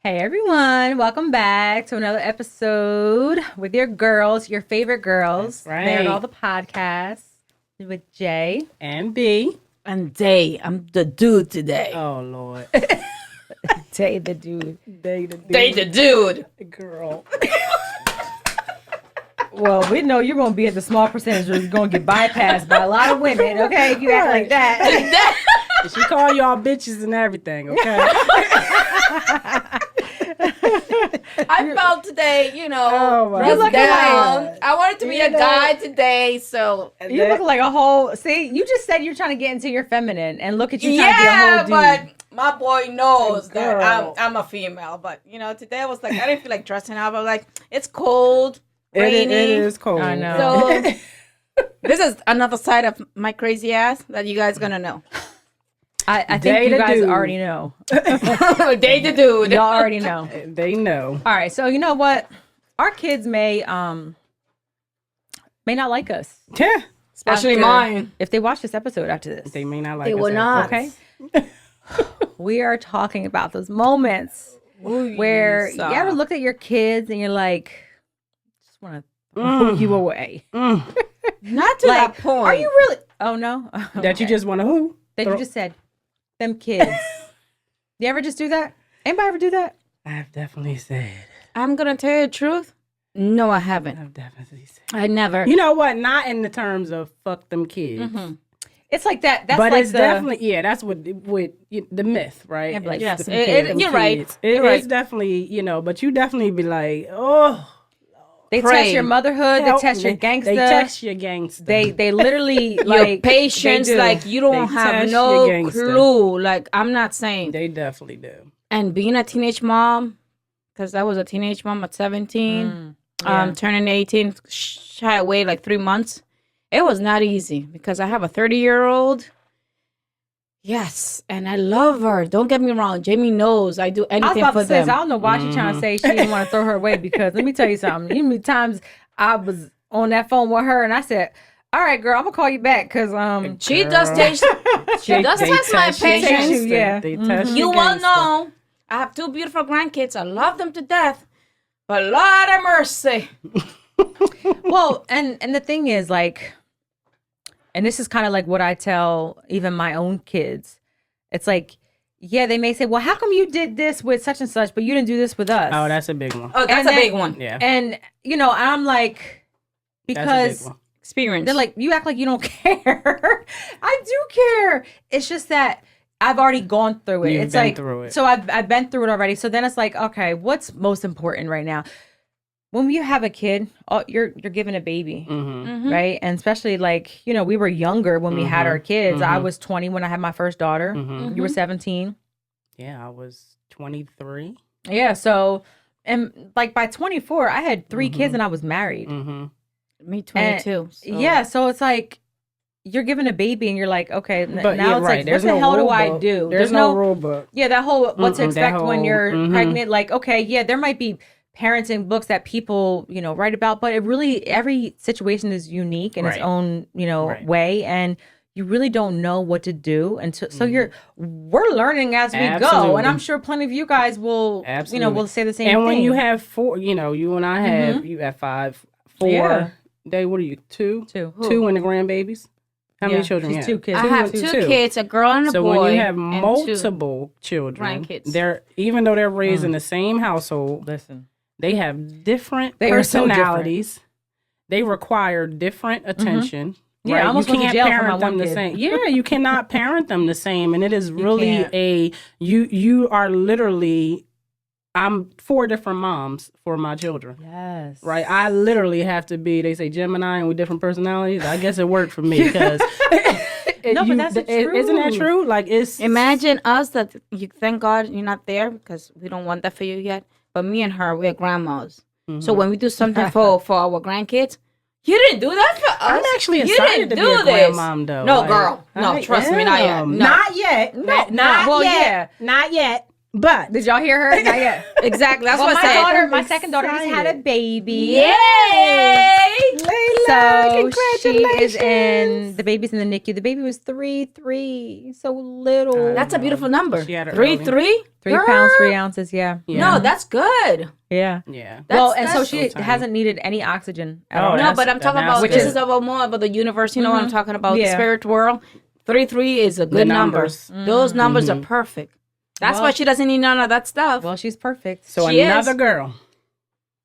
Hey everyone, welcome back to another episode with your girls, your favorite girls. That's right. They're at all the podcasts with Jay and B. And Day. I'm the dude today. Oh, Lord. Day the dude. Day the dude. Day the dude. Girl. Well, we know you're going to be at the small percentage where you're going to get bypassed by a lot of women, okay, if you act like that. She call y'all bitches and everything, okay? I felt today, Oh, my was God. down. I wanted to be a guy today, so. You look like a whole, see, you just said you're trying to get into your feminine, and look at you trying to be a Yeah, whole dude. but my boy knows that Girl. I'm a female. But, today I was like, I didn't feel like dressing up. I was like, it's cold, rainy. It is cold. I know. So this is another side of my crazy ass that you guys gonna know. I Day think you the guys dude. already know. Day the dude. Y'all already know. They know. All right, so you know what? Our kids may not like us. Yeah. Especially after- mine. if they watch this episode after this. They may not like They us will after not. this. Okay. We are talking about those moments where you ever looked at your kids and you're like, just want to throw you away. Not to Like, that point. are you really? Oh no, That you just want to who? that you just said, them kids. You ever just do that? Anybody ever do that? I've definitely said. I'm gonna tell you the truth. No, I haven't. I've definitely said. I never. You know what? Not in the terms of fuck them kids. It's like that. That's But like it's definitely, that's what the myth, right? Yeah, like, It's yes, them it- kids, it- them you're right. kids. You're It's right. definitely, but you definitely be like, oh. they pray. test your motherhood. They help test your me. gangster. They test your gangster. They literally Your like patience, they do. like you don't They have test no your gangster. clue. Like I'm not saying. They definitely do. And being a teenage mom, because I was a teenage mom at 17, yeah. turning 18, shy away like 3 months. It was not easy because I have a 30-year-old. Yes, and I love her. Don't get me wrong. Jamie knows I do I was anything about for to say, them. so I don't know why she's trying to say she didn't want to throw her away because let me tell you something. You know how many times I was on that phone with her and I said, "All right, girl, I'm gonna call you back because She does taste. She does They test my test your patience. gangster. Yeah. They test You your will gangster. know. I have 2 beautiful grandkids. I love them to death. But Lord have mercy. well, and the thing is like, and this is kind of like what I tell even my own kids. It's like, yeah, they may say, "Well, how come you did this with such and such, but you didn't do this with us?" Oh, that's a big one. Oh, that's And a then- big one. Yeah. And I'm like, That's a because big one. Experience. they're like, you act like you don't care. I do care. It's just that I've already gone through it. You've it's been like, through it. so I've been through it already. So then it's like, okay, what's most important right now? When you have a kid, you're giving a baby, Mm-hmm. right? And especially like, we were younger when we had our kids. I mhm. was 20 when I had my first daughter. Mm-hmm. You were 17. Yeah, I was 23. Yeah. So, and like by 24, I had 3 kids and I was married. Mm-hmm. Me 22. So. Yeah, so it's like you're giving a baby and you're like, okay, But now yeah, it's right. like, There's what the no hell do rule I book. do? There's no rule book. Yeah, that whole what to Mm-mm, that expect when whole- you're mhm. pregnant. Like, okay, yeah, there might be parenting books that people, write about, but it really, every situation is unique in its Right. own, Right. way. And you really don't know what to do. And so we're learning as we go. And Absolutely. I'm sure plenty of you guys will, Absolutely. will say the same And thing. when you have 4, you and I have, you have 5, 4. Yeah. They, what are you, 2? Two. 2 and the grandbabies? How many children She's you 2 kids. I have and 2 2. kids, a girl and a So boy. when you have and 2 multiple children, grandkids. even though they're raised in the same household, Listen. they have different They are so different. personalities. They require different attention. Yeah, I right? almost You went to can't jail for my parent them one the kid. same. Yeah, you cannot parent them the same, and it is really can't. you are literally. I'm 4 different moms for my children. Yes. Right, I literally have to be. They say Gemini and with different personalities. I guess it worked for me because. No, but that's the Isn't that truth. true? Like it's Imagine us that you thank God you're not there because we don't want that for you yet. But me and her, we're grandmas. So when we do something for our grandkids, you didn't do that for us. I'm actually You excited didn't to be a do this. grandmom, though. No, Like, girl. No, I trust me, not yet. am. No. Not yet. Well, yeah. Not yet. But Did y'all hear her? Not yet. Exactly. That's Well, what my I said. daughter, my second daughter, just had a baby. Yay! Layla, So she is congratulations. the baby's in the NICU. The baby was 3, so little. That's a beautiful number. She had it 3, early. 3? 3 pounds, 3 ounces. Yeah. No, that's good. Yeah. Yeah. Well, That's- and so that's she so tiny. hasn't needed any oxygen at Oh, all. No, that's- but I'm talking that's about, good. this is about more about the universe. You know what I'm talking about? The Yeah. spirit world. 3 is a good number. numbers. Those numbers are perfect. That's why she doesn't need none of that stuff. Well, she's perfect. So She another is. girl.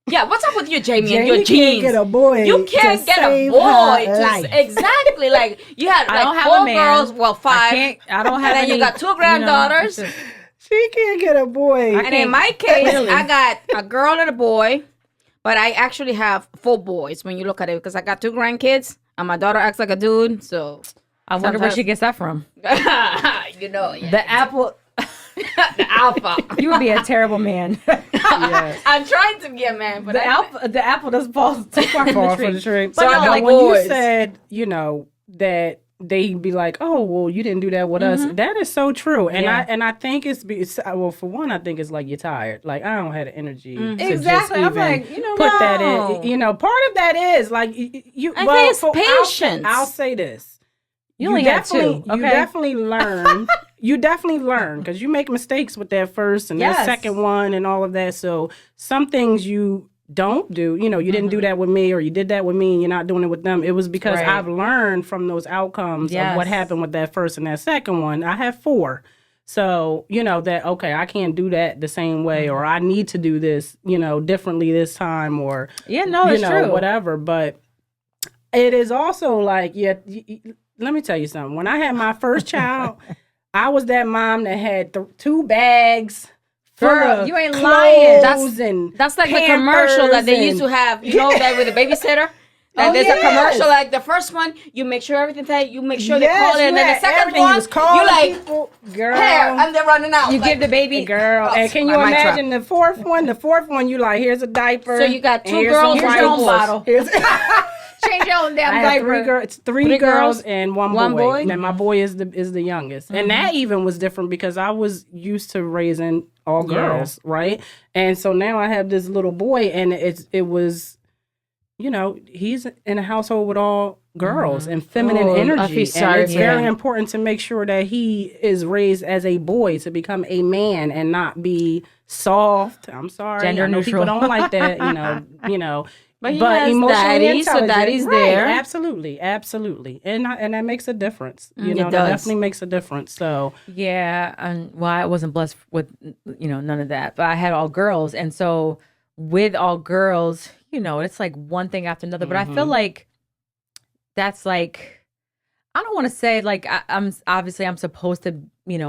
Yeah, what's up with you, Jamie, and Jamie your can't jeans? get a boy. You can't to get a save boy her to life. exactly like you had I like don't have 4 a man. girls, well 5, I don't have and then any. you got 2 you know, granddaughters. it's just- She can't get a boy. And in my case, Clearly. I got a girl and a boy, but I actually have 4 boys when you look at it because I got 2 grandkids and my daughter acts like a dude. So I wonder where Sometimes- she gets that from. you know, yeah. The apple. the alpha. You would be a terrible man. Yes. I'm trying to be a man, but The apple doesn't fall too far from Fall the for the tree. tree. So I no, got when boys. you said, that they'd be like, "Oh, well, you didn't do that with us." That is so true, and Yeah. I think well, for one, I think it's like you're tired. Like I don't have the energy to just Exactly. I'm even like, put that no. in. Part of that is like you. I well, think it's for- patience. I'll say this. You only had 2, You okay? definitely learn. You definitely learn because you make mistakes with that first and that Yes. second one and all of that. So some things you don't do. You didn't do that with me, or you did that with me, and you're not doing it with them. It was because Right. I've learned from those outcomes of what Yes. happened with that first and that second one. I have 4. So, that, okay, I can't do that the same way, or I need to do this, differently this time, or, Yeah, no, it's true. whatever. But it is also like, let me tell you something. When I had my first child, I was that mom that had 2 bags. Girl, you ain't clothes lying. and that's like the commercial that they Pampers used to have, that with the babysitter. That there's a yes. commercial like the first one, you make sure everything tight, you make sure they Yes, call it, and you then the had second everything. one, You was calling you like people, girl. hair, and they're running out. You like, give the baby. Girl, and can you my mic imagine the fourth one? The fourth one, you like, here's a diaper. So you got and 2 here's girls, some here's your own wipes. bottle. Here's- Change your own damn I have diaper. 3 girls. It's 3 3 girls girls, and one one boy. boy? And my boy is the youngest, and that even was different because I was used to raising all girls, right? And so now I have this little boy, and it was, he's in a household with all girls and feminine Oh, I energy, feel sorry and it's for very him. important to make sure that he is raised as a boy to become a man and not be soft. I'm sorry, Gender I know neutral. people don't like that, But he has emotionally daddy, so intelligent. daddy's Right, there. absolutely, and that makes a difference. It That does. definitely makes a difference. So Yeah, and well, I wasn't blessed with none of that, but I had all girls, and so with all girls, it's like one thing after another. But I feel like that's like, I don't want to say like I'm obviously I'm supposed to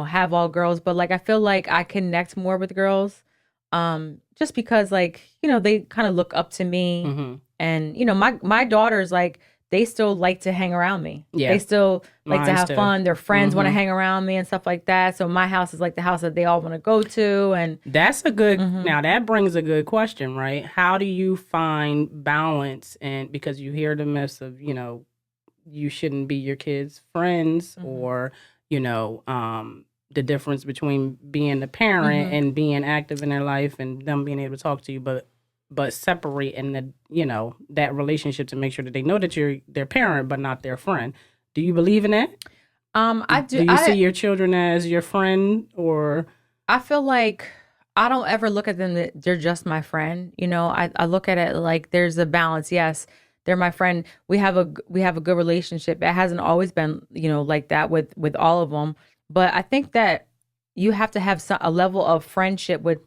have all girls, but like I feel like I connect more with girls, just because like they kind of look up to me, and my daughters like. They still like to hang around me. Yeah. They still like to Mine's have too. fun. Their friends want to hang around me and stuff like that. So my house is like the house that they all want to go to. And that's a good. Now that brings a good question, right? How do you find balance? And because you hear the myths of you shouldn't be your kids' friends, or the difference between being the parent and being active in their life and them being able to talk to you, but separate in the that relationship to make sure that they know that you're their parent but not their friend. Do you believe in that? I do. Do you see your children as your friend, or I feel like I don't ever look at them that they're just my friend. I look at it like there's a balance. Yes, they're my friend. We have a good relationship. It hasn't always been like that with all of them. But I think that you have to have a level of friendship with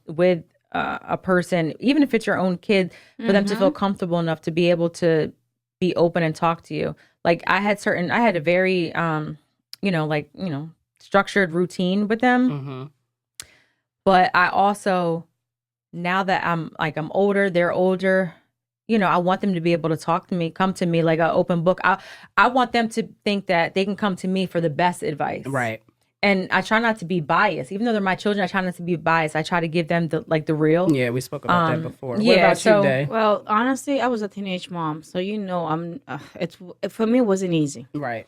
a person, even if it's your own kid, for them to feel comfortable enough to be able to be open and talk to you. Like I had a very, structured routine with them. But I also, now that I'm older, they're older, I want them to be able to talk to me, come to me like an open book. I want them to think that they can come to me for the best advice. right? And I try not to be biased. Even though they're my children, I try not to be biased. I try to give them the real. Yeah, we spoke about that before. What yeah, about so- you, Day? Well, honestly, I was a teenage mom, so I'm. For me, it wasn't easy. Right.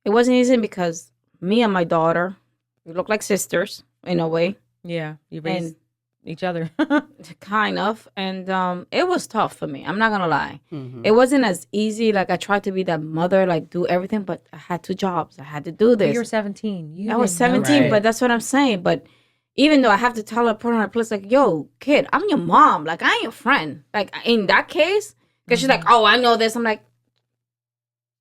It wasn't easy because me and my daughter, we look like sisters in a way. Yeah, you raised each other. kind of. And it was tough for me. I'm not gonna lie. It wasn't as easy. Like I tried to be that mother, like do everything, but I had 2 jobs. I had to do this. You were 17. I was 17, Right. but that's what I'm saying. But even though I have to tell her, put her in a place like, yo, kid, I'm your mom. Like I ain't your friend. Like in that case, because she's like, oh, I know this. I'm like,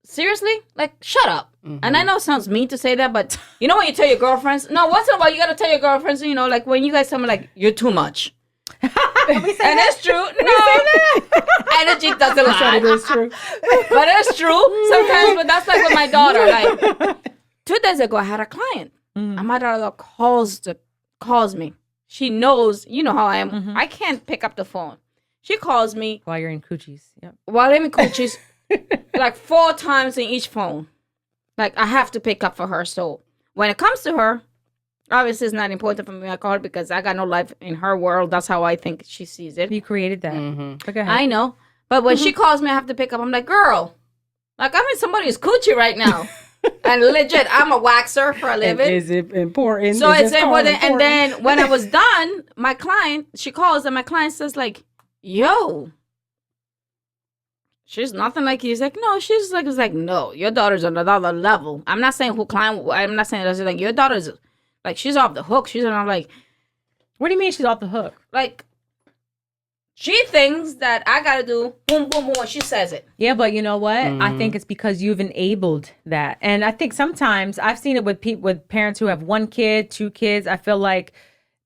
seriously? Like, shut up. And I know it sounds mean to say that, but you know when you tell your girlfriends, no, once in a while you gotta tell your girlfriends, you know, like when you guys tell me like you're too much. And it's true. No, energy doesn't lie. It is true. But it's true sometimes. But that's like with my daughter. Like 2 days ago, I had a client, and my daughter calls me. She knows, you know how I am. I can't pick up the phone. She calls me While you're in coochies. Yep. while I'm in coaches, like 4 times in each phone. Like I have to pick up for her. So when it comes to her, obviously it's not important for me. I call her because I got no life in her world. That's how I think she sees it. You created that. But go ahead. I know. But when she calls me, I have to pick up. I'm like, girl, like I'm in somebody's coochie right now. And legit, I'm a waxer for a living. Is it important? So Is it's this call important. And then when I was done, my client, she calls and my client says like, yo, she's nothing like you. He's like, no, she's like, it's like, no, your daughter's on another level. I'm not saying who client, I'm not saying that's like, your daughter's like, she's off the hook. She's on like, What do you mean she's off the hook? like, she thinks that I gotta do boom, boom, boom when she says it. Yeah, but you know what? I think it's because you've enabled that. And I think sometimes I've seen it with with parents who have 1 kid, 2 kids. I feel like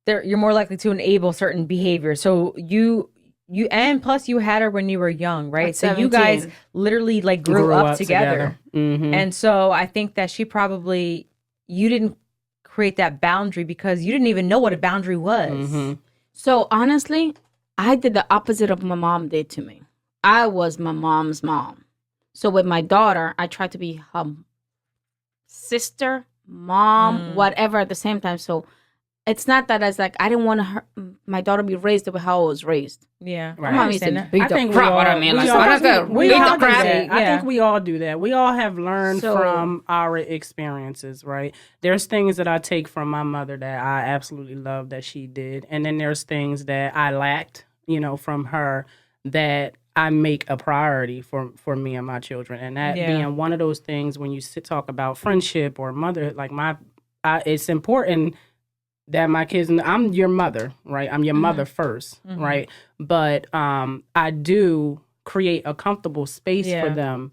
you're more likely to enable certain behavior. So you and plus you had her when you were young, right? At So you guys 17. literally like grew up together. Mm-hmm. And so I think that you didn't create that boundary because you didn't even know what a boundary was. So honestly, I did the opposite of my mom did to me. I was my mom's mom. So with my daughter, I tried to be her sister, mom, whatever at the same time. So it's not that I didn't want my daughter be raised the way how I was raised. Yeah. My mom used to understand that. beat I the think crap we out all- of me. we Like, all- I don't care. we Beat all the do crap. that. I Yeah. think we all do that. We all have learned So- from our experiences, right? There's things that I take from my mother that I absolutely love that she did. And then there's things that I lacked, from her that I make a priority for me and my children. And that being one of those things when you talk about friendship or motherhood, like it's important that my kids, I'm your mother, right? I'm your mother first, right? But I do create a comfortable space for them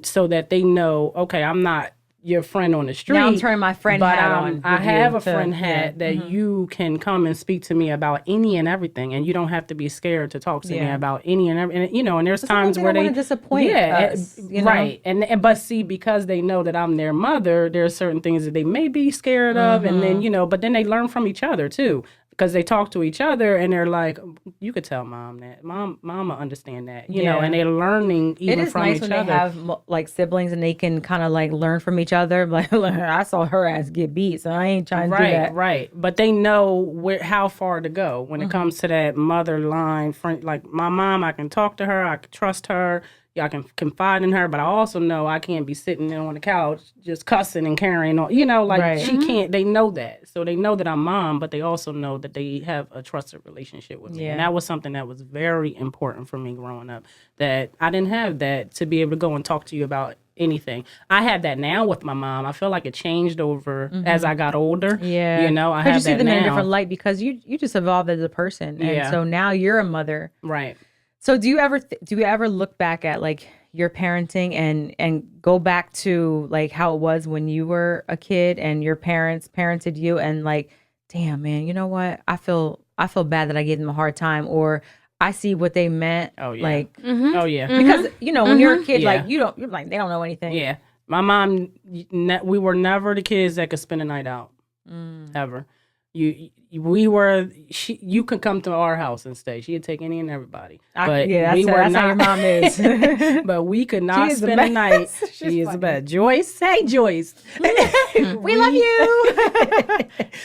so that they know, okay, I'm not your friend on the street. Now I'm turning my friend but hat on. I with you have a to- friend hat that you can come and speak to me about any and everything, and you don't have to be scared to talk to me about any and everything. And there's times where don't they wanna disappoint us, right, and but see, because they know that I'm their mother, there are certain things that they may be scared of, and then but then they learn from each other too. Because they talk to each other and they're like, you could tell mom that. Mama understand that, you know, and they're learning even from each other. It is nice when they have like siblings and they can kind of like learn from each other. Like, I saw her ass get beat, so I ain't trying to do that. Right. But they know how far to go when it comes to that mother line. Friend, like my mom, I can talk to her, I can trust her, I can confide in her, but I also know I can't be sitting there on the couch just cussing and carrying on. She can't. They know that. So they know that I'm mom, but they also know that they have a trusted relationship with me. And that was something that was very important for me growing up, that I didn't have that to be able to go and talk to you about anything. I have that now with my mom. I feel like it changed over as I got older. Yeah. I have that you see them now. in a different light because you just evolved as a person. And so now you're a mother. Right. So do you ever look back at like your parenting and go back to like how it was when you were a kid and your parents parented you and like, damn man, you know what? I feel bad that I gave them a hard time, or I see what they meant. Oh yeah. Like Oh yeah. because when you're a kid, like you're like they don't know anything. Yeah. My mom, we were never the kids that could spend a night out. Ever. You could come to our house and stay. She'd take any and everybody. But that's how your mom is. But we could not She is the spend a best. night. She's She is funny. the best. Joyce, hey Joyce. We love you.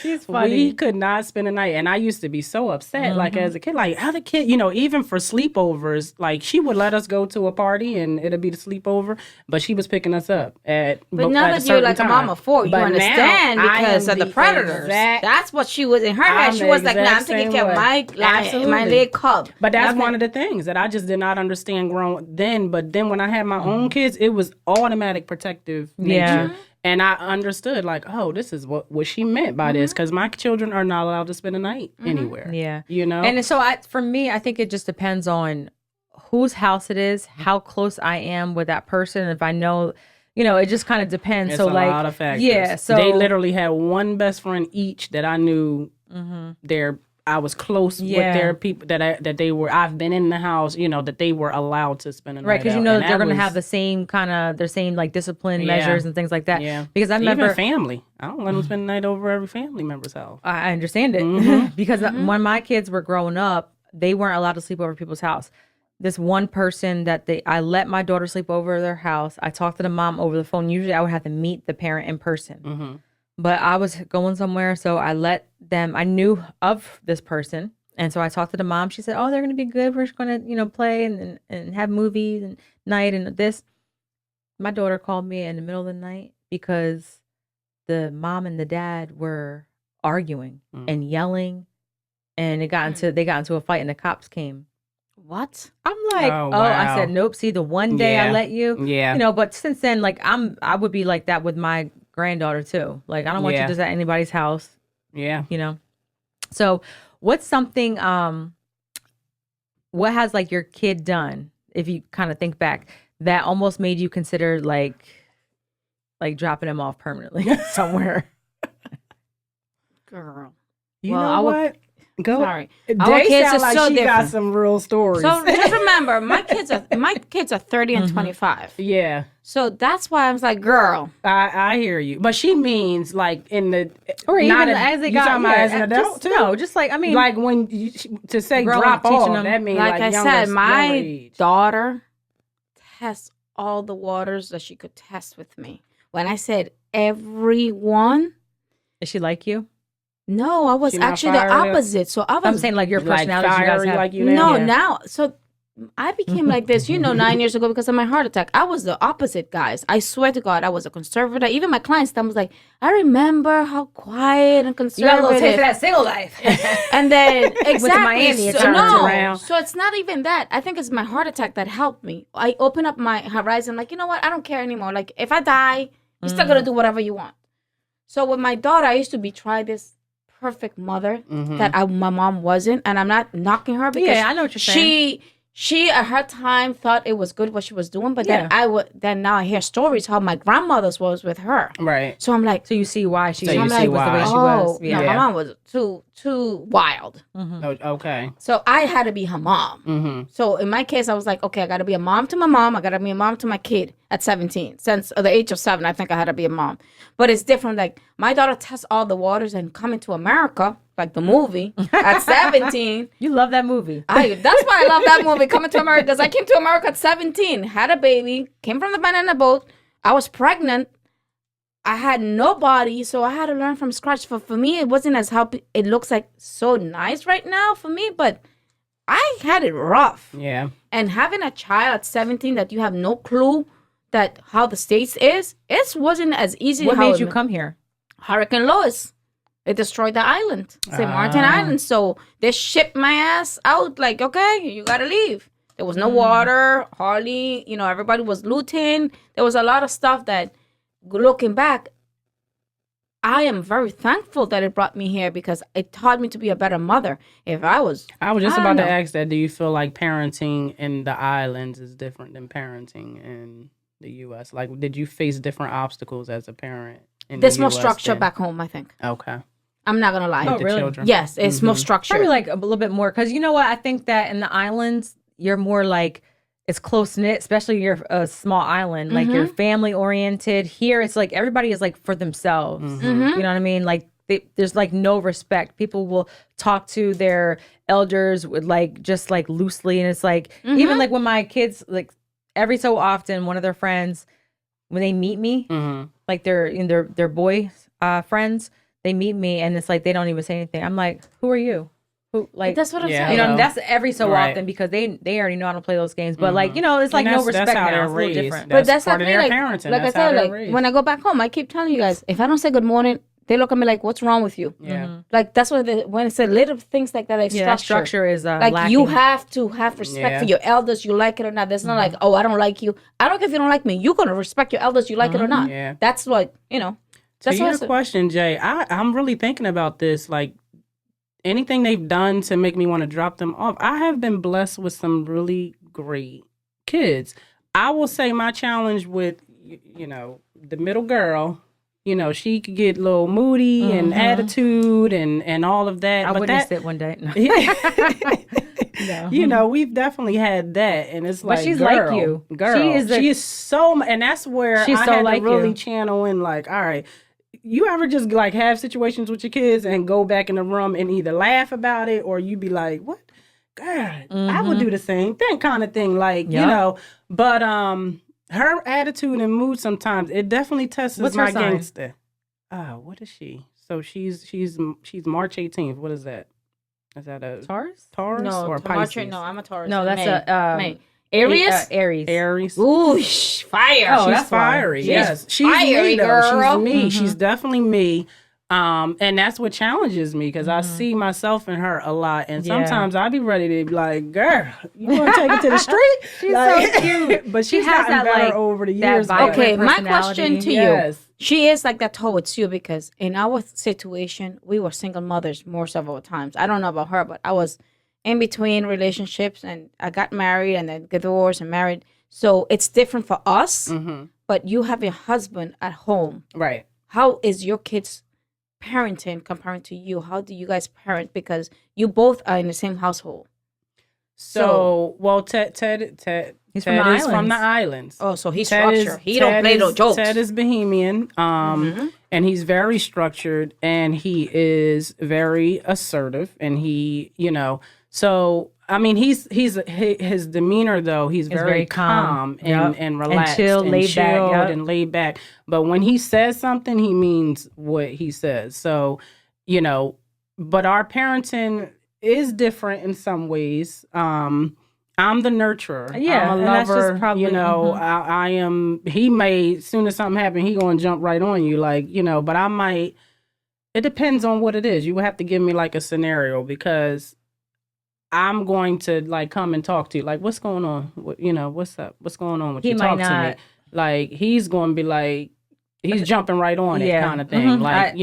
She's funny. We could not spend a night. And I used to be so upset, like as a kid, like how the kid, even for sleepovers, like she would let us go to a party and it'd be the sleepover, but she was picking us up But now that you're like a mama for, you understand because of the predators. That's what she was in in her head, I'm she the was like, "Nah, I'm exact taking same care of way. my Absolutely. little cub." But that's Nothing- one of the things that I just did not understand growing then. But then when I had my own kids, it was automatic protective nature. And I understood, like, oh, this is what she meant by this, because my children are not allowed to spend a night anywhere. Yeah. You know? And so for me, I think it just depends on whose house it is, how close I am with that person. If I know, it just kind of depends. It's so a like, lot of factors. yeah. So they literally had one best friend each that I knew I was close with their people that they were. I've been in the house, that they were allowed to spend a night right, because out. that And they're going to was- have the same like discipline measures and things like that. Yeah, because I remember even family. I don't let them spend the night over every family member's house. I understand it because when my kids were growing up, they weren't allowed to sleep over people's house. This one person that I let my daughter sleep over their house. I talked to the mom over the phone. Usually, I would have to meet the parent in person. But I was going somewhere, so I let them. I knew of this person, and so I talked to the mom. She said, "Oh, they're going to be good. We're just going to, play and have movies and night and this." My daughter called me in the middle of the night because the mom and the dad were arguing and yelling, and they got into a fight, and the cops came. What? I'm like, Oh, I wow. said, nope. See, the one day I let you, Yeah. but since then, like I would be like that with my granddaughter too. Like I don't want you just at anybody's house. Yeah. So what's something, what has like your kid done, if you kind of think back, that almost made you consider like dropping him off permanently somewhere? Girl. You Well, know what? Go. Sorry. They Our kids sound are like so she got different. some real stories. So just remember, my kids are 30 and 25. yeah. So that's why I was like, girl. I hear you, but she means like in the Or not even as they you got talking about as an adult too? No, just like, I mean, like when you, to say growing, drop teaching off, them. that means Like I younger, said, my younger age. daughter tests all the waters that she could test with me. When I said everyone, is she like you? no, I was She not actually the fiery? opposite. So I was I'm saying like your like personality. You guys fiery have. like you now? no Yeah. now. So I became like this, 9 years ago because of my heart attack. I was the opposite, guys. I swear to God, I was a conservative. Even my clients, I was like, I remember how quiet and You conservative. got a little taste of that single life. And then exactly. Miami, it so, turned no, around. so it's not even that. I think it's my heart attack that helped me. I open up my horizon. Like, you know what? I don't care anymore. Like, if I die, you're still gonna do whatever you want. So with my daughter, I used to try this perfect mother that my mom wasn't, and I'm not knocking her because Yeah, I know what you're saying. She at her time thought it was good what she was doing, but then now I hear stories how my grandmother's was with her. Right. So I'm like, So you see why she So you was see the way why. she was. no, my mom was too wild. Oh, okay. So I had to be her mom. So in my case, I was like, okay, I got to be a mom to my mom. I got to be a mom to my kid at 17. Since the age of 7, I think I had to be a mom. But it's different. Like my daughter tests all the waters and coming to America, like the movie, at 17. You love that movie. That's why I love that movie, Coming to America, because I came to America at 17, had a baby, came from the banana boat. I was pregnant. I had nobody, so I had to learn from scratch. For me, it wasn't as how it looks like so nice right now for me, but I had it rough. Yeah. And having a child at 17 that you have no clue that how the States is, it wasn't as easy. What how made it you come here? Hurricane Lois. It destroyed the island, St. Martin Island. So they shipped my ass out like, okay, you got to leave. There was no water, hardly, everybody was looting. There was a lot of stuff that, looking back, I am very thankful that it brought me here because it taught me to be a better mother. I was just I about don't to know. ask that. Do you feel like parenting in the islands is different than parenting in the U.S.? Like, did you face different obstacles as a parent in There's the more US structure than- back home, I think. Okay. I'm not going to lie. Oh, With the really? children? Yes, it's more structure. Probably like a little bit more, because you know what? I think that in the islands, you're more like, it's close knit, especially you're a small island. Like you're family oriented. Here, it's like everybody is like for themselves. You know what I mean? Like there's like no respect. People will talk to their elders with like just like loosely, and it's like even like when my kids, like every so often, one of their friends, when they meet me, like their boy friends, they meet me, and it's like they don't even say anything. I'm like, who are you? Who, like, That's what I'm Yeah. saying. that's every so Right. often, because they already know how to play those games. But like, it's like And no respect that's how now. they're It's a little raised. different. But that's part not of me. their Like, parenting. like I That's how said, they're like raised. when I go back home, I keep telling you guys, if I don't say good morning, they look at me like, "What's wrong with you?" Yeah. Like that's what when it's a little things like that, like that structure is like lacking. you have to have respect for your elders, you like it or not. There's not like, oh, I don't like you. I don't care if you don't like me. You're gonna respect your elders, you like it or not. Yeah. That's what That's to your question, Jay. I'm really thinking about this. Like anything they've done to make me want to drop them off. I have been blessed with some really great kids. I will say my challenge with the middle girl. She could get a little moody and attitude and all of that. I witnessed it one day. No. We've definitely had that, and it's but like, she's girl, like you. Girl, she is so, and that's where she's I so had like to really you. channel in. Like, all right, you ever just like have situations with your kids and go back in the room and either laugh about it or you be like, what, God, I would do the same thing, kind of thing. Like, but her attitude and mood sometimes it definitely tests my gangster. What is she? So she's March 18th. What is that? Is that a Taurus? No, or Pisces? No, I'm a Taurus. No, that's May. Aries. Aries. Ooh, fire! Oh, she's fiery. Yes, she's fiery, me, though. girl. She's me. She's definitely me. And that's what challenges me because I see myself in her a lot, and sometimes I be ready to be like, "Girl, you want to take it to the street?" She's so cute, but she's has gotten that better over the years. Okay, my question to you: she is like that towards you because in our situation, we were single mothers most of our times. I don't know about her, but I was in between relationships, and I got married, and then get divorced and married. So it's different for us. But you have your husband at home, right? How is your kids parenting comparing to you? How do you guys parent? Because you both are in the same household. So well, Ted is from the islands. Oh, so he's structured. He don't play no jokes. Ted is Bohemian, and he's very structured, and he is very assertive, and he, so I mean, his demeanor though, he's very calm and relaxed and chilled, and laid back. But when he says something, he means what he says. So, but our parenting is different in some ways. I'm the nurturer. Yeah, I'm a lover. And that's just probably, I am. He may, as soon as something happens, he gonna jump right on you, like But I might. It depends on what it is. You would have to give me like a scenario because I'm going to like come and talk to you. Like, what's going on? What's up? What's going on with you? Talk to me. Like, he's going to be like, he's jumping right on it kind of thing. Like,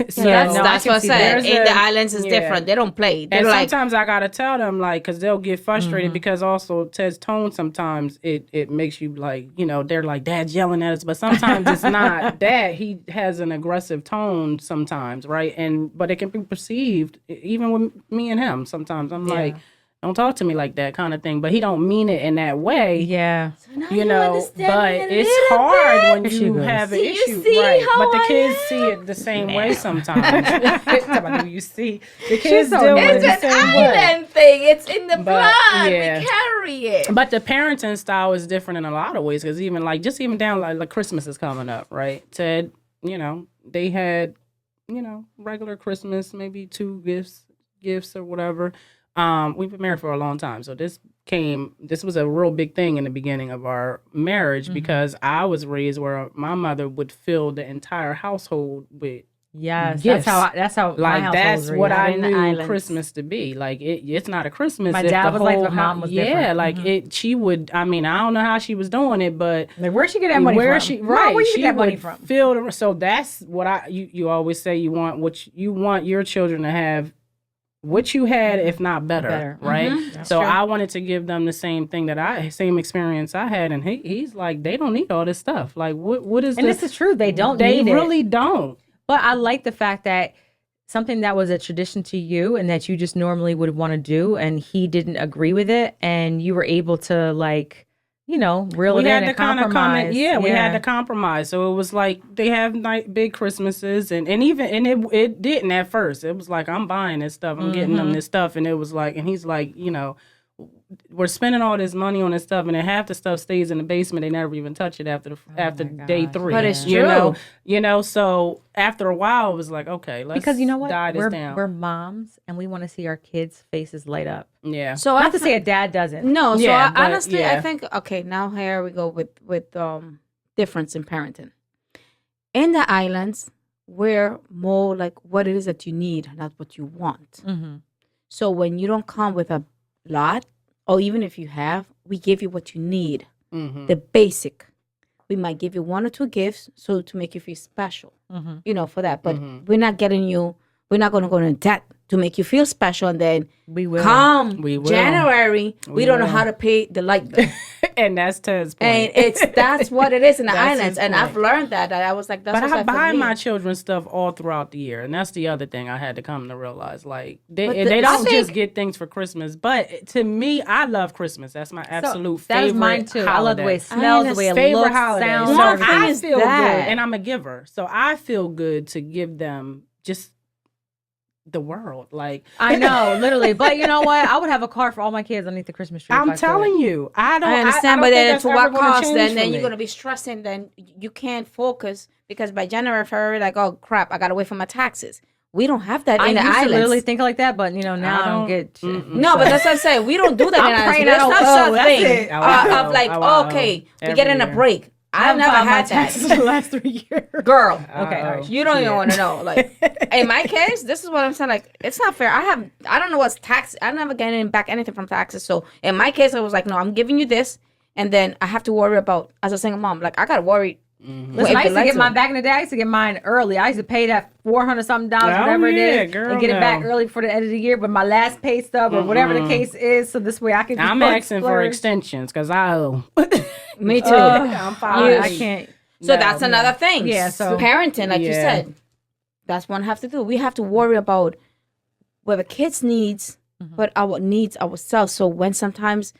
So that's what I said. In the islands is different. They don't play. They're and sometimes I got to tell them, like, because they'll get frustrated because also Ted's tone sometimes it makes you like, they're like, Dad's yelling at us. But sometimes it's not that. He has an aggressive tone sometimes, right? But it can be perceived, even with me and him. Sometimes I'm like, don't talk to me like that kind of thing. But he don't mean it in that way. Yeah. So but it's hard when you have an issue. Right. But the kids see it the same way sometimes. You see the kids do it the same way. It's an island thing. It's in the blood. We carry it. But the parenting style is different in a lot of ways because even down like Christmas is coming up, right? Ted, they had, regular Christmas, maybe 2 gifts or whatever. We've been married for a long time. So this was a real big thing in the beginning of our marriage because I was raised where my mother would fill the entire household with gifts. That's how like that's what I knew Christmas to be. Like it's not a Christmas. My dad was like, but mom was different. Yeah, like she would. I mean, I don't know how she was doing it, but like where'd she get that money from? Where you get that money from? So that's what you always say. You want your children to have what you had, if not better. Right? So true. I wanted to give them the same thing same experience I had, and he's like, they don't need all this stuff. Like, what is this? And this is true. They don't. They need really don't. But I like the fact that something that was a tradition to you and that you just normally would want to do, and he didn't agree with it, and you were able to reel it in and compromise. We had to compromise. So it was like they have big Christmases, and it didn't at first. It was like, I'm buying this stuff, I'm getting them this stuff, and it was like, and he's like, we're spending all this money on this stuff, and then half the stuff stays in the basement. They never even touch it after day 3. But it's true, So after a while, it was like, okay, let's because you know what, die this down. We're moms, and we want to see our kids' faces light up. Yeah. So not to say a dad doesn't. No. So honestly, I think now here we go with difference in parenting. In the islands, we're more like what it is that you need, not what you want. Mm-hmm. So when you don't come with a lot, or even if you have, we give you what you need, the basic. We might give you 1 or 2 gifts so to make you feel special, for that. But we're not getting you. We're not going to go into debt to make you feel special, and then we will come We will. January, we don't know how to pay the light bill. And that's Ted's point. And that's what it is in the That's islands. his And point. I've learned that. I was like, that's But what's I like for buy me. my children stuff all throughout the year, and that's the other thing I had to come to realize. Like they I don't just think- get things for Christmas, but to me, I love Christmas. That's my absolute favorite. That is mine too. I love the way it holiday. smells, the way it Favorite looks, holiday. sounds. So One thing I is feel that. good, and I'm a giver, so I feel good to give them just the world. Like I know, literally. But you know what? I would have a car for all my kids underneath the Christmas tree. I'm telling you, I don't. I understand, don't but think then that's to ever what gonna cost? change Then for you're me. gonna be stressing. Then you can't focus because by January, February, like, oh crap, I gotta wait for my taxes. We don't have that I in the used to islands. literally think like that, but now I don't get shit. No, but that's what I'm saying. We don't do that I'm in the praying islands. I That's don't not owe. such That's thing it. of like, okay, we Every get in a year. break. I've never filed my had that. taxes the last 3 years. Girl, Okay, all right. you don't even want to know. Like in my case, this is what I'm saying. Like it's not fair. I don't know what's tax. I'm never getting back anything from taxes. So in my case, I was like, no, I'm giving you this, and then I have to worry about as a single mom. Like I gotta worry. Listen, I used to get mine back in the day. I used to get mine early. I used to pay that $400-something, whatever it is, girl, and get it back early for the end of the year. But my last pay stub or whatever the case is, so this way I can. Just I'm go asking for splurge. extensions because I owe. Me too. I'm fine. I can't. So that's another thing. Yeah, so- parenting, like you Yeah. said, that's one have to do. We have to worry about what the kids needs, but our needs ourselves. So when sometimes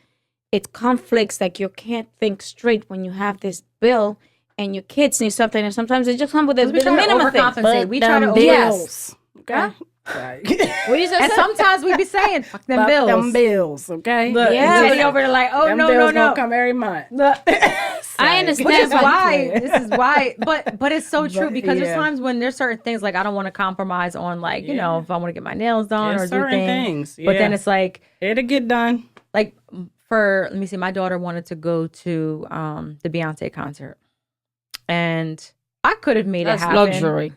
it conflicts, like you can't think straight when you have this bill and your kids need something, and sometimes they just come with a We try to minimum thing. overcompensate. We try to them bills. Bills. Okay. Huh? Right. What you just And said? sometimes we be saying, "Fuck them Fuck bills." them bills. Okay. Look, Yeah, yeah, but- be over there like, "Oh Them no, bills no, gonna no." come every month. Look. I understand. Which is but- why this is why, but it's so true But, because there's yeah. times when there's certain things like I don't want to compromise on, like if I want to get my nails done There's or do certain things. things, But then yeah. it's like It'll get done. let me see, my daughter wanted to go to the Beyonce concert, and I could have made That's it happen. luxury.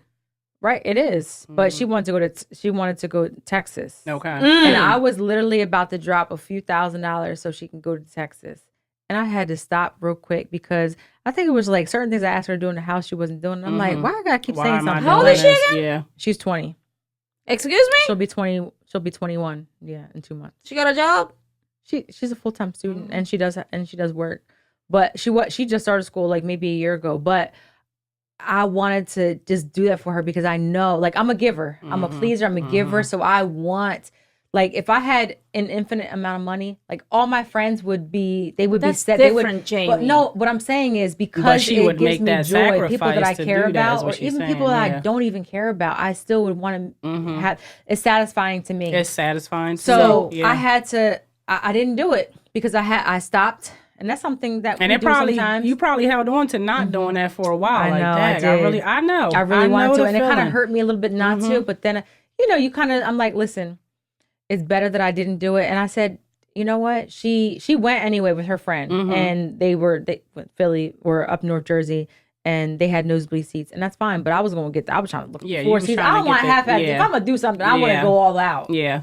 Right, it is. But she wanted to go to Texas. Okay. And I was literally about to drop a few $1,000s so she can go to Texas. And I had to stop real quick because I think it was like certain things I asked her to do in the house she wasn't doing. And I'm like, why I gotta keep Why saying am I something? How old doing is she this? Yeah. She's 20. Excuse me? She'll be 20. She'll be 21. Yeah, in 2 months. She got a job? She's a full-time student and she does work. But she just started school like maybe a year ago. But I wanted to just do that for her because I know, like, I'm a giver. I'm a pleaser. I'm a giver. So I want, like, if I had an infinite amount of money, like, all my friends would be That's set. different, Jamie. But no, what I'm saying is because she it would gives make me that joy, people that I sacrifice to care do that, is about, or what she's even people saying, that yeah. I don't even care about, I still would want to have. It's satisfying to me. It's satisfying. So yeah. I had to. I didn't do it because I stopped. And that's something that And we it do probably sometimes. you probably held on to not doing that for a while. I like know, that. I did. I know. I really wanted know to, the and it kind of feeling. hurt me a little bit not to. But then, you kind of, I'm like, listen, it's better that I didn't do it. And I said, you know what? She went anyway with her friend, and they went Philly or up North Jersey, and they had nosebleed seats, and that's fine. But I was going to get, I was trying to look Yeah, for you four was seats. trying I to don't want get half the- half. yeah. If I'm gonna do something, I want to Yeah. go all out. Yeah.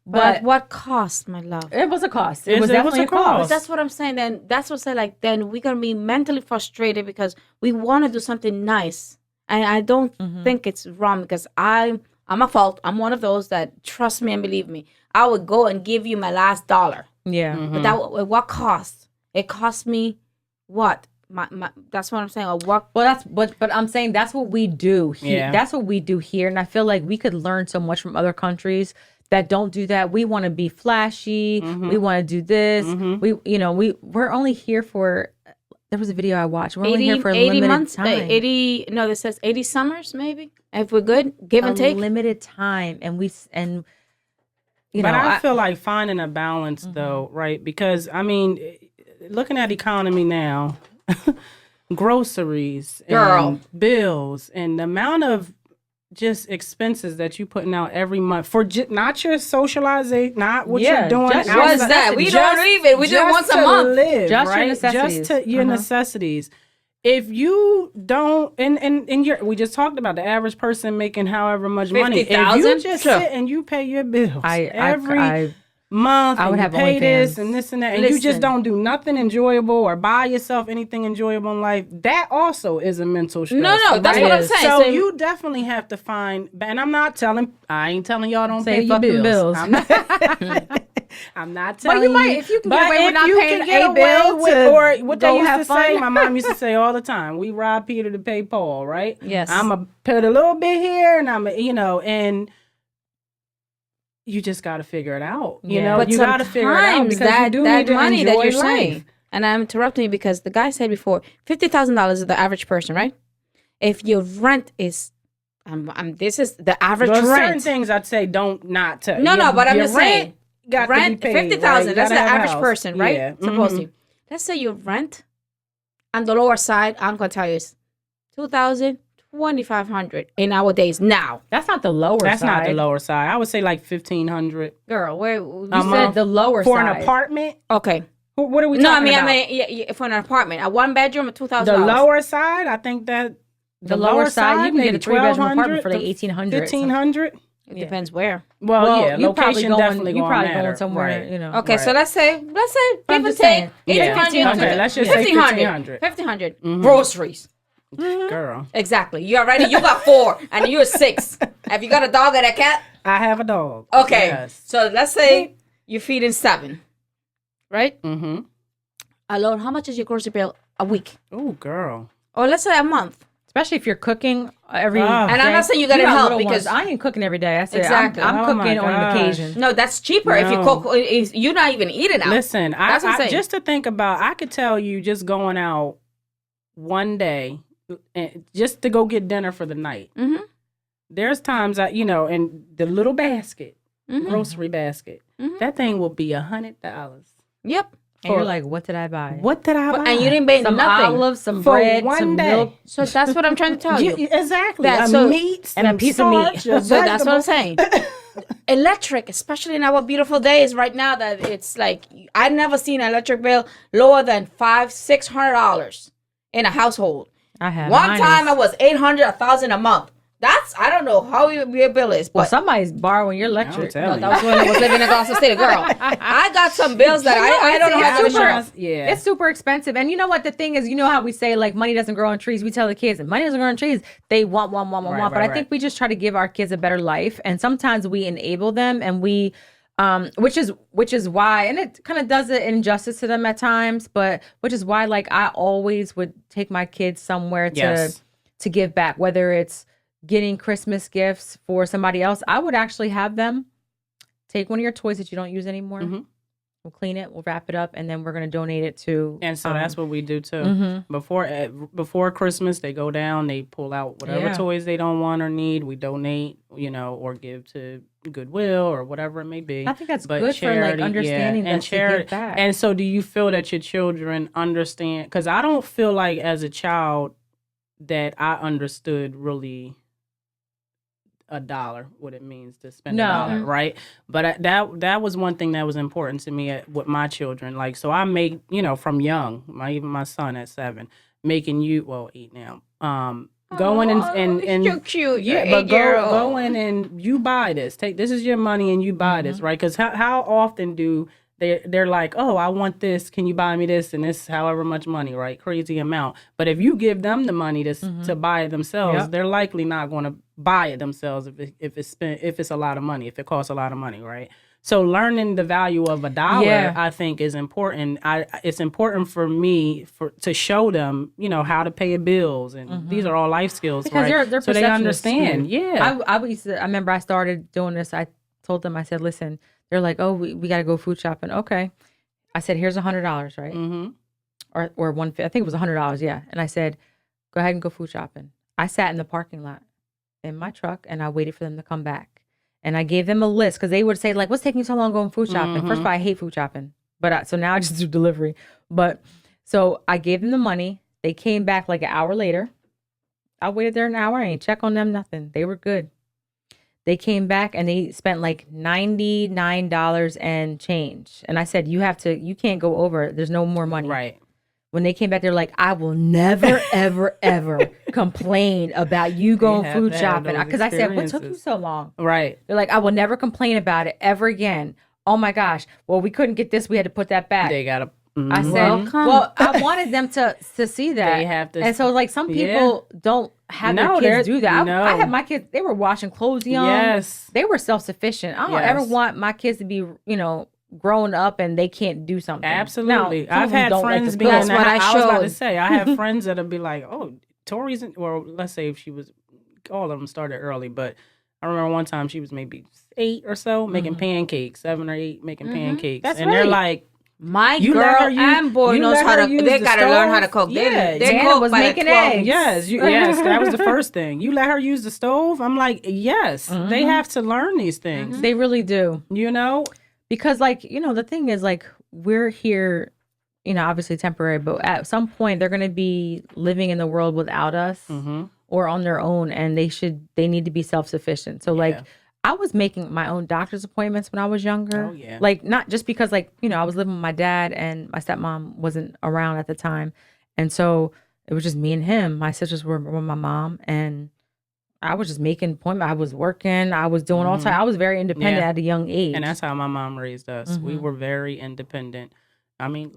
But what cost, my love? it was a cost. It It was was definitely a a cost. cost. That's what I'm saying. Then that's what I say. Like then we're gonna be mentally frustrated because we want to do something nice, and I don't think it's wrong because I'm a fault. I'm one of those that trust me and believe me. I would go and give you my last dollar, Yeah. but that what cost? It cost me what? My that's what I'm saying. Or what? Well, but I'm saying that's what we do here. Yeah. That's what we do here, and I feel like we could learn so much from other countries that don't do that. We want to be flashy. We want to do this. We're only here for. There was a video I watched. We're only here for a 80 limited months, time. 80. No, this says 80 summers, maybe. If we're good, give and take. Limited time, and But I feel like finding a balance though, right? Because I mean, looking at economy now, groceries, Girl. and bills, and the amount of just expenses that you putting out every month for not your socializing, not what Yeah, you're doing. just- What's that? We don't even. We do it just once a to month. live, Just your right? necessities. Just to your necessities. if you don't, and we just talked about the average person making however much money. If 50,000? you just Sure. sit and you pay your bills every I month, I would and have you pay this OnlyFans. and this and that, and you just Listen. don't do nothing enjoyable or buy yourself anything enjoyable in life, that also is a mental stress. No, that's what I'm saying. So So you definitely have to find, and I ain't telling y'all don't Say pay your fuck them bills. bills. I'm not But telling you might, if you can get but away with if not you paying can get a away bill with, to or what they go used have to say, fun. my mom used to say all the time, we rob Peter to pay Paul, right? Yes. I'm going to put a little bit here, and and you just got to figure it out. You know, But you got to figure it out sometimes because you do that need to money enjoy that you're life. saying, and I'm interrupting you because the guy said before, $50,000 is the average person, right? If your rent is, this is the average Well, certain rent. things I'd say don't not to. No, but I'm your just rent saying, got to rent be paid, 50,000. right? That's the You gotta have a average house. person, right? Yeah. Supposed Mhm. to. Let's say your rent on the lower side, I'm gonna tell you, is 2,000, 2,500 in nowadays. Now, That's not the lower That's side. not the lower side. I would say like 1,500 girl, where You said the lower for side. an apartment. okay? What are we No, talking I about? mean, yeah, for an apartment, a one bedroom, $2,000. The lower side, I think that The lower side, you can get a 3-bedroom apartment for like 1,800. 1,500. It depends where. Well, yeah, you probably location going, definitely you going probably matter. going somewhere, Right. you know. Okay, so Right. let's say, give I'm and just take, saying. Yeah. 1,800. Okay, let's just say 1,500. 1,500. Groceries. Girl, Exactly. You already, you got 4 and you're 6. Have you got a dog and a cat? I have a dog. Okay. Yes. So let's say you're feeding 7, right? Mm-hmm. Alone, how much is your grocery bill a week? Oh, girl. Or let's say a month. Especially if you're cooking every Ah. And I'm not saying you gotta got help little because- ones. I ain't cooking every day. I said Exactly. I'm Oh my cooking on an gosh. occasion. No, that's cheaper if you No. cook. If you're not even eating out. Listen, That's what I'm saying. just to think about, I could tell you just going out one day, and just to go get dinner for the night. Mm-hmm. There's times in the little basket, Mm-hmm. grocery basket, that thing will be $100. Yep. And you're like, what did I buy? What did I buy? And you didn't pay Some nothing. olives, some For bread, one some day. milk. So that's what I'm trying to tell you. Exactly. That- a so- meat and a some piece of meat. starch, a So that's what I'm vegetable. saying. Electric, especially in our beautiful days right now, that it's like I've never seen an electric bill lower than $500-$600 in a household. I have One mine time is- it was $800-$1,000 a month. That's I don't know how your bill is, well, but somebody's borrowing your electric. tell that was when I was living in Gloucester State. Girl, I got some bills that I don't know how to it's super- insurance. Yeah. It's super expensive. And you know what the thing is, you know how we say like money doesn't grow on trees. We tell the kids money doesn't grow on trees. They want. But I think we just try to give our kids a better life. And sometimes we enable them and we which is why, and it kind of does an injustice to them at times, but which is why like I always would take my kids somewhere Yes. to give back, whether it's getting Christmas gifts for somebody else. I would actually have them take one of your toys that you don't use anymore. Mhm. We'll clean it, we'll wrap it up, and then we're going to donate it to. And so that's what we do too. Mhm. Before Christmas, they go down, they pull out whatever Yeah. toys they don't want or need. We donate, or give to Goodwill or whatever it may be. I think that's But good for like charity, understanding and that to charity. give back. And so, do you feel that your children understand? Because I don't feel like as a child that I understood really $1 what it means to spend No. $1, right? But that was one thing that was important to me with my children. Like, so I make, from young, even my son at 7, making 8 now. Going and you're cute. yeah, You're but 8-year-old. go in and you buy this. This is your money and you buy this, right? Because how often do they're like, oh, I want this. Can you buy me this? And this, however much money, right? Crazy amount. But if you give them the money to buy it themselves, Yep. they're likely not going to buy it themselves if it's a lot of money, if it costs a lot of money, right? So learning the value of $1, Yeah. I think, is important. It's important for me to show them, how to pay bills, and these are all life skills, because right? their so they perception is understand. skewed. Yeah, I remember I started doing this. I told them, I said, listen, they're like, oh, we got to go food shopping. Okay. I said, here's $100, right? mm-hmm. Or one, I think it was $100. Yeah. And I said, go ahead and go food shopping. I sat in the parking lot in my truck and I waited for them to come back. And I gave them a list because they would say like, what's taking you so long going food shopping? First of all, I hate food shopping, but so now I just do delivery. But so I gave them the money. They came back like an hour later. I waited there an hour. I ain't check on them, nothing. They were good. They came back and they spent like $99 and change. And I said, you can't go over. There's no more money. Right. when they came back, they're like, I will never, ever, ever complain about you going have food to have shopping. those Because I said, what took you experiences. so long? Right. They're like, I will never complain about it ever again. Oh my gosh. Well, we couldn't get this. We had to put that back. They gotta. I said, Welcome. well, I wanted them to see that. They have to. And so, like, some people don't have their kids do that. I had my kids, they were washing clothes young. Yes. They were self-sufficient. I don't ever want my kids to be, grown up and they can't do something. Absolutely. Now, I've had friends cook. That's what I was about to showed. say. I have friends that'll be like, oh, Tori's, or let's say if she was, all of them started early, but I remember one time she was maybe 8 or so making pancakes, 7 or 8 making pancakes. That's and right. they're like, My You girl let her use- and boy you knows let how her to. use They the gotta learn how to stove? cook. Yeah, They Jana cook was by the making 12. eggs. yes, that was the first thing. You let her use the stove? I'm like, yes, they have to learn these things, They really do. you know? Because, like, the thing is, like, we're here, obviously temporary, but at some point they're going to be living in the world without us or on their own, and they need to be self-sufficient. So, like, I was making my own doctor's appointments when I was younger. Oh, yeah. Like, not just because, like, I was living with my dad and my stepmom wasn't around at the time. And so it was just me and him. My sisters were with my mom, and I was just making appointments. I was working. I was doing all time. I was very independent at a young age. And that's how my mom raised us. We were very independent. I mean,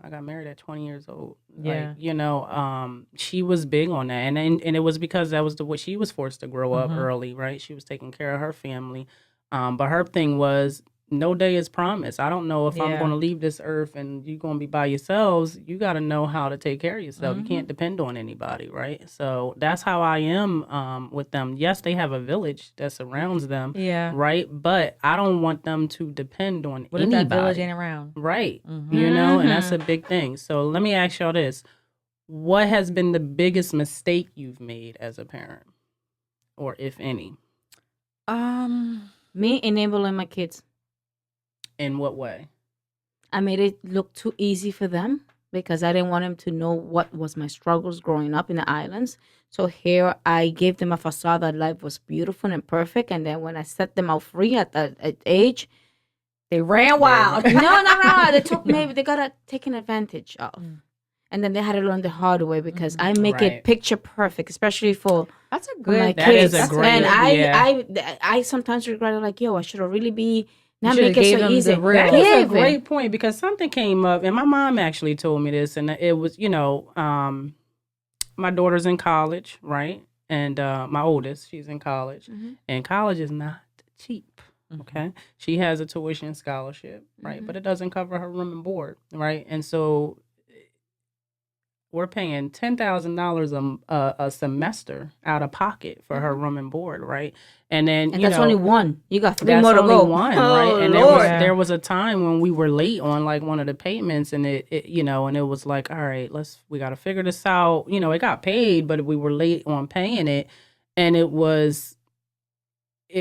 I got married at 20 years old. Yeah. Like, she was big on that. And it was because that was the way she was forced to grow up early, right? She was taking care of her family. But her thing was, no day is promised. I don't know if I'm going to leave this earth and you're going to be by yourselves. You got to know how to take care of yourself. You can't depend on anybody, right? So that's how I am with them. Yes, they have a village that surrounds them, right? But I don't want them to depend on What anybody. if that village ain't around? Right. And that's a big thing. So let me ask y'all this. What has been the biggest mistake you've made as a parent? Or if any? Me enabling my kids. In what way? I made it look too easy for them because I didn't want them to know what was my struggles growing up in the islands. So here I gave them a facade that life was beautiful and perfect. And then when I set them out free at that age, They ran wild. no. They got taken advantage of. And then they had to learn the hard way because I make it picture perfect, especially for That's a my good. That kids. is a great- And yeah. I sometimes regret it, like, yo, I should have really be not should've make it gave so them easy. the real- That is a Give it. great point because something came up, and my mom actually told me this, and it was, my daughter's in college, right? And my oldest, she's in college, and college is not cheap. Okay, she has a tuition scholarship, right? But it doesn't cover her room and board, right? And so we're paying $10,000 a semester out of pocket for her room and board, right? And then And that's only one. You got 3 that's more to only go. one, Oh, right? And Lord. there was a time when we were late on like one of the payments, and it and it was like, all right, we got to figure this out. It got paid, but we were late on paying it, and it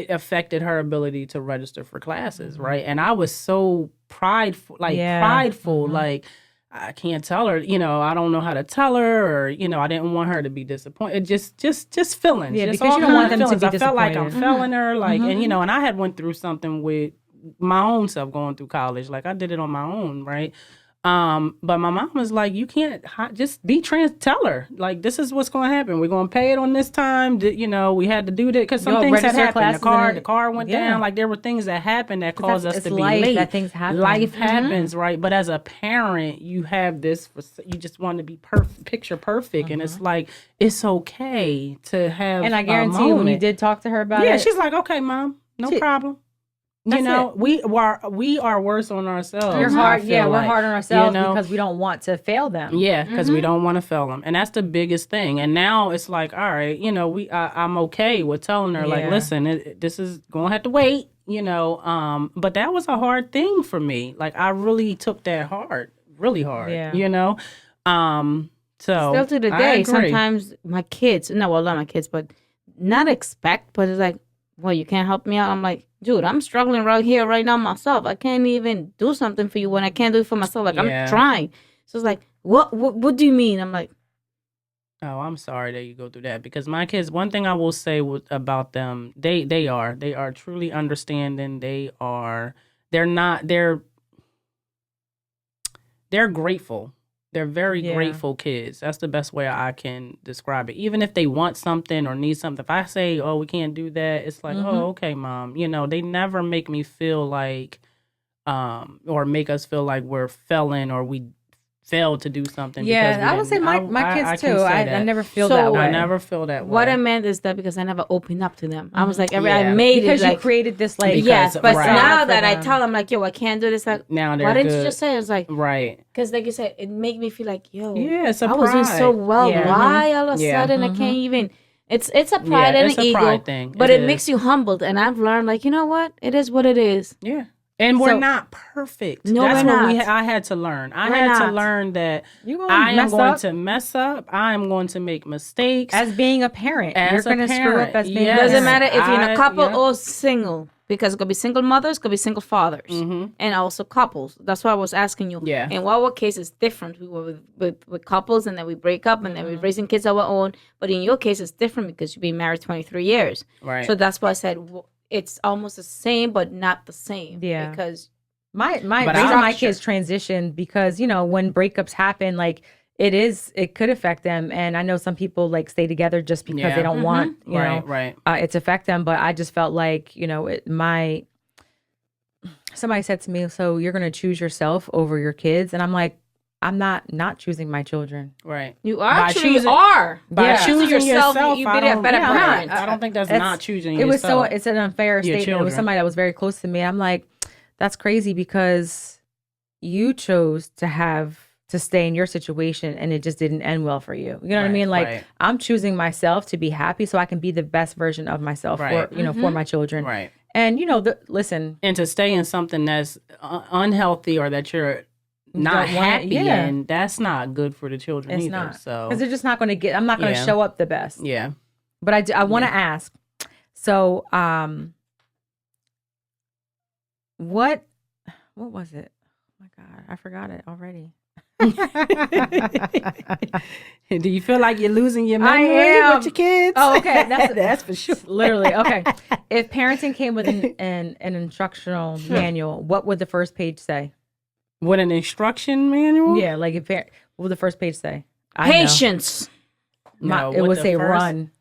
affected her ability to register for classes, right? And I was so prideful, like I can't tell her, I don't know how to tell her, or I didn't want her to be disappointed. Just feelings, Yeah, just because all you don't want kind of them to feelings. be I felt like I'm disappointed. failing her, like, and I had went through something with my own self going through college, like I did it on my own, right? But my mom was like, you can't just be tell her, like, this is what's going to happen. We're going to pay it on this time. We had to do that because some things had happened. The car went down. Like, there were things that happened that caused us to be late. That things happen. Life happens, right? But as a parent, you have this, you just want to be picture perfect. And it's like, it's okay to have And I guarantee you, when you did talk to her about it. Yeah, she's like, okay, mom, no problem. We are worse on ourselves. We're hard. Yeah, we're like, hard on ourselves because we don't want to fail them. Yeah, because we don't want to fail them, and that's the biggest thing. And now it's like, all right, I'm okay with telling her, like, listen, this is gonna have to wait. But that was a hard thing for me. Like, I really took that really hard. Yeah. So still to the day, sometimes my kids, not my kids, but not expect, but it's like, well, you can't help me out. I'm like, dude, I'm struggling right here, right now myself. I can't even do something for you when I can't do it for myself. Like, I'm trying. So it's like, what do you mean? I'm like, oh, I'm sorry that you go through that, because my kids, one thing I will say about them, they are truly understanding. They're grateful They're very Yeah. grateful kids. That's the best way I can describe it. Even if they want something or need something, if I say, "Oh, we can't do that," it's like, "Oh, okay, mom." They never make me feel like, or make us feel like we're failing or we failed to do something. Because Yeah, I would say my kids I too. can say I that. never feel So, that way. I never feel that way. What I meant is that because I never opened up to them. I was like, I Yeah. made because it you like, created this like yes, but right. now for that I them. tell them like, yo, I can't do this. Like, Now they're why didn't you good. just say it? It's like, Right. because like you said, it made me feel like, yo, Yeah, it's a I was doing so pride. well. Yeah. Why all of a Yeah. sudden I can't even? It's a pride Yeah, and it's an a ego, pride thing. but It it makes is. you humbled. And I've learned like, you know what? It is what it is. Yeah. And we're So- not perfect. No, That's we're what not. I had to learn. I We're had to not. learn that You gonna I am mess going up? to mess up. I am going to make mistakes. as being a parent. As You're a going to screw parent, up as being yes. a Doesn't parent. matter if you're in a couple yeah. or single, because it could be single mothers, could be single fathers, and also couples. That's why I was asking you. Yeah. In our case, it's different. We were with couples, and then we break up, and then we're raising kids of our own. But in your case, it's different because you've been married 23 years. Right. So that's why I said it's almost the same, but not the same. Yeah. Because My But raising my structure. kids transition because when breakups happen, like it could affect them, and I know some people like stay together just because Yeah. they don't want Right. it to affect them. But I just felt like somebody said to me, "So you're gonna choose yourself over your kids?" And I'm like, I'm not choosing my children. Right. you By actually choosing- are. By Yeah. choosing yourself, you I be a don't- better yeah, parent. I don't think that's It's- not choosing It was yourself. it's an unfair Your statement. It children. was somebody that was very close to me. I'm like, that's crazy because you chose to stay in your situation and it just didn't end well for you. You know what I Right, mean? Like right. I'm choosing myself to be happy so I can be the best version of myself Right. for for my children. Right. And listen, And to stay in something that's unhealthy or that you're not Don't want- happy yeah. in, that's not good for the children it's either. not So because they're just not going to get. I'm not going to Yeah. show up the best. yeah. But I want to ask. So what was it? Oh my God, I forgot it already. Do you feel like you're losing your I memory am. with your kids? Oh, okay. That's for sure. Literally, okay. If parenting came with an instructional manual, what would the first page say? With an instruction manual? Yeah, like what would the first page say? I know. Patience. No, It with would the say first- run.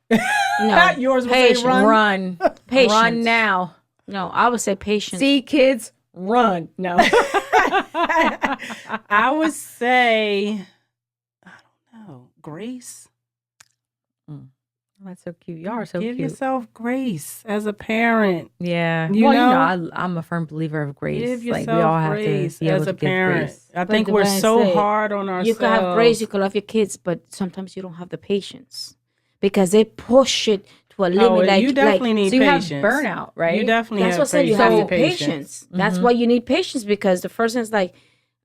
No. Yours would Patience. say run. Run. Patience. Run now. No, I would say patience. See, kids, run. No. I would say, I don't know, grace. That's so cute. Y'all are so Give cute. yourself grace as a parent. Yeah. You know? I'm a firm believer of grace. Give Like yourself we all have grace to be able as to a give parent. grace. I think the we're way I so say it, hard on ourselves. You can have grace, you can love your kids, but sometimes you don't have the patience because they push it to a limit. Oh, you definitely need So you have patience. burnout, right? You definitely That's have what I said. You patience. have the patience. That's why you need patience because the first thing is like,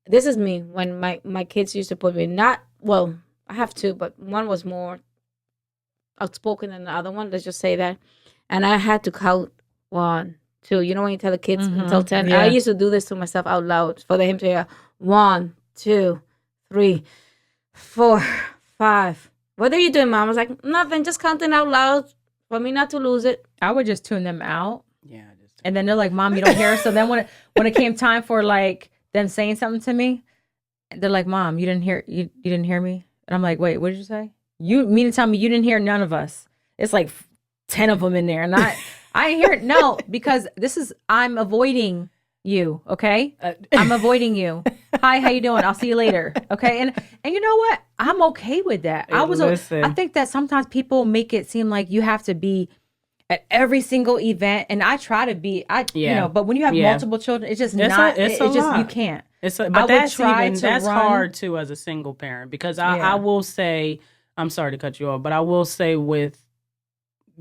this is me when my kids used to put me I have two, but one was more outspoken than the other one. Let's just say that, and I had to count 1, 2. You know when you tell the kids until 10. Yeah. I used to do this to myself out loud for him to hear 1, 2, 3, 4, 5. What are you doing, Mom? I was like, nothing, just counting out loud for me not to lose it. I would just tune them out. Yeah, I just And then they're like, Mom, you don't hear us. So then when it came time for like them saying something to me, they're like, Mom, you didn't hear me? And I'm like, wait, what did you say? You mean to tell me you didn't hear none of us? It's like 10 of them in there. And I didn't hear it. No, because I'm avoiding you. Okay. I'm avoiding you. Hi, how you doing? I'll see you later. Okay. And you know what? I'm okay with that. Listen. I think that sometimes people make it seem like you have to be at every single event, and I try to be. But when you have multiple children, it's just It's not. a It's just you lot. can't. but would that's try even to that's run- hard too as a single parent because Yeah. I will say, I'm sorry to cut you off, but I will say with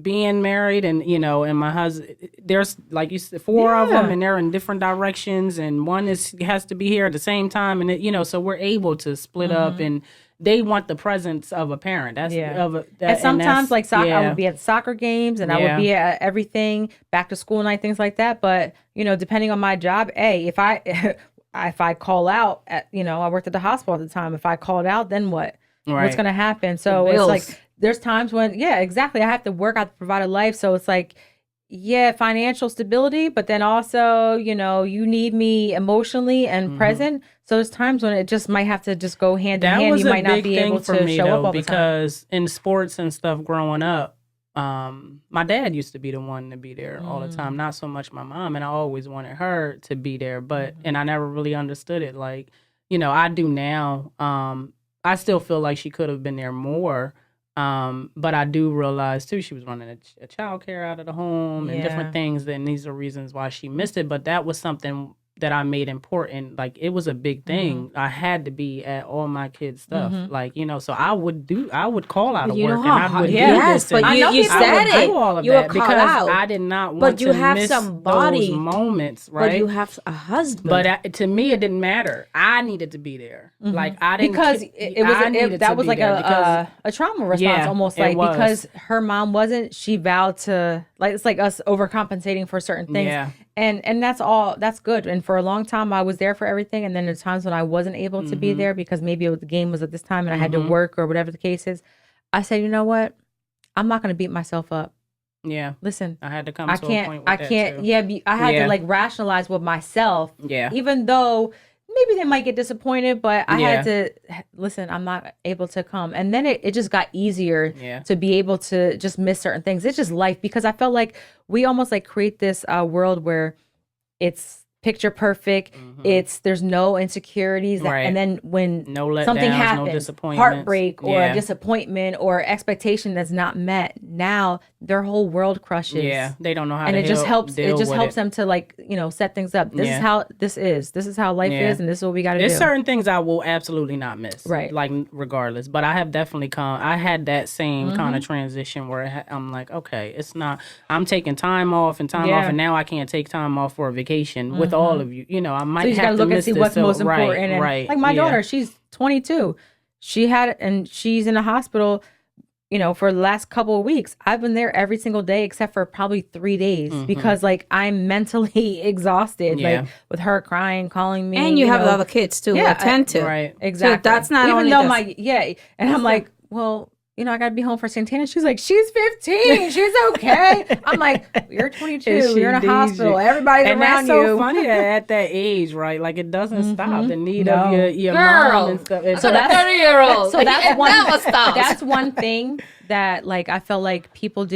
being married and and my husband, there's like you said 4 of them and they're in different directions and one has to be here at the same time and so we're able to split up and they want the presence of a parent. That's And sometimes like soccer, I would be at soccer games and I would be at everything, back to school night, things like that. But depending on my job, if I call out at I worked at the hospital at the time. If I called out, then what? Right. What's going to happen? So it's like there's times when exactly. I have to work. I have to provide a life. So it's like financial stability, but then also, you need me emotionally and present. So there's times when it just might have to just go hand in hand. You might not be able to show up all the time. Because in sports and stuff growing up, my dad used to be the one to be there all the time, not so much my mom, and I always wanted her to be there, but and I never really understood it. Like, I do now. I still feel like she could have been there more. But I do realize too, she was running a child care out of the home and different things. And these are reasons why she missed it. But that was something that I made important. Like, it was a big thing. I had to be at all my kids' stuff. Like, so I would call out of work and I would do this. But you said it. Do all of you that would because call out. I did not want to miss those moments, right? But you have a husband. But to me, it didn't matter. I needed to be there. Like, I didn't because that was like a trauma response, almost like because her mom wasn't. She vowed to, like, it's like us overcompensating for certain things. Yeah. And that's all. That's good. And for a long time, I was there for everything. And then there's times when I wasn't able to be there because maybe the game was at this time and I had to work or whatever the case is. I said, you know what? I'm not going to beat myself up. Yeah. Listen, I had to come to a point with that too. Yeah, I had to like rationalize with myself. Yeah. Even though maybe they might get disappointed, but I had to listen, I'm not able to come. And then it just got easier to be able to just miss certain things. It's just life, because I felt like we almost like create this world where it's picture perfect. There's no insecurities. And then when something happens, heartbreak or a disappointment or expectation that's not met, now their whole world crushes. Yeah, they don't know how and to it just helps. It just helps them to, like, set things up. This is how this is how life is, and this is what we got to do. There's certain things I will absolutely not miss, right? Like, regardless. But I have definitely I had that same kind of transition where I'm like, okay, it's not. I'm taking time off, and now I can't take time off for a vacation with all of you. I might have to look miss and see what's most important. And like my daughter, she's 22. She's in a hospital, for the last couple of weeks. I've been there every single day except for probably 3 days because, like, I'm mentally exhausted, like with her crying, calling me. And you have the other kids too to attend to. Right. Exactly. So that's not even only though and I'm like, well, I got to be home for Santana. She's like, she's 15. She's okay. I'm like, you're 22. You're in a hospital. Everybody's around you. And that's so funny that at that age, right? Like, it doesn't stop the need of your mom and stuff. So that's 30-year-old. So that's one thing that, like, I felt like people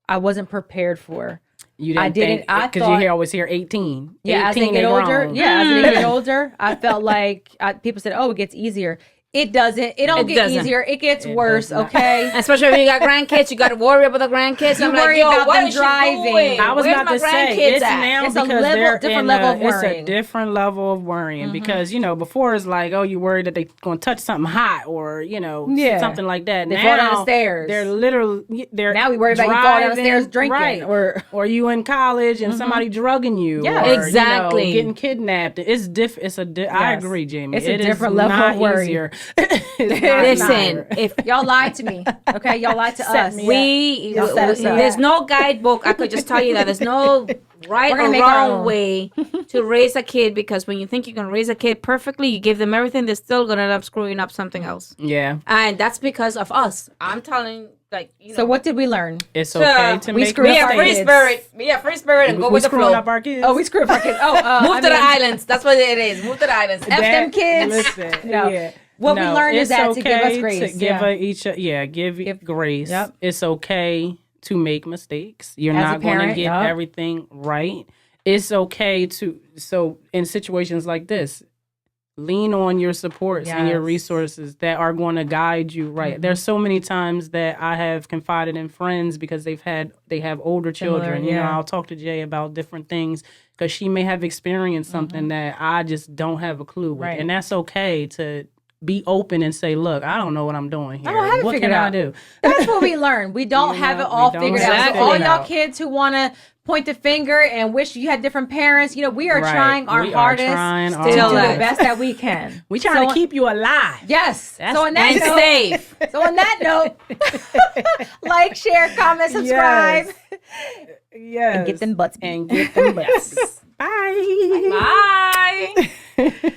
I wasn't prepared for. You didn't because you always hear 18. Yeah, 18 as they get older. As they get older, I felt like people said, oh, it gets easier. It doesn't. It don't get easier. It gets worse, okay? Especially when you got grandkids, you got to worry about the grandkids. You worry about them driving. I was about to say, it's now it's because a different level of worrying. It's a different level of worrying because, before it's like, oh, you worried that they're going to touch something hot or, something like that. They fall down the stairs. They're literally, now we worry about you fall down the stairs drinking. Right. Or you in college and somebody drugging you. Yeah, or, exactly. Getting kidnapped. It's different. I agree, Jamie. It's a different level of worry. Easier. Listen, if y'all lied to me, okay, y'all lied to us. There's no guidebook. I could just tell you that there's no right or wrong way to raise a kid, because when you think you're gonna raise a kid perfectly, you give them everything, they're still gonna end up screwing up something else. Yeah, and that's because of us. I'm telling. So what did we learn? It's okay to make mistakes. Be a free spirit and go with the flow. Up our kids. Oh, we screw up our kids. Move to the islands. That's what it is. Move to the islands. F them kids. Listen, no. What we learned is that to give us grace. Give grace. Yep. It's okay to make mistakes. You're not going to get everything right. It's okay so in situations like this, lean on your supports and your resources that are going to guide you right. There's so many times that I have confided in friends because they have older children. I'll talk to Jay about different things because she may have experienced something that I just don't have a clue with. And that's okay to be open and say, look, I don't know what I'm doing here. I don't have it figured out. What can I do? That's what we learned. We don't have it all figured out. So all y'all kids who want to point the finger and wish you had different parents, we are trying our hardest to do the best that we can. We trying to keep you alive. Yes. So on that note, safe. So on that note, like, share, comment, subscribe. Yes. And get them butts. Bye. Bye.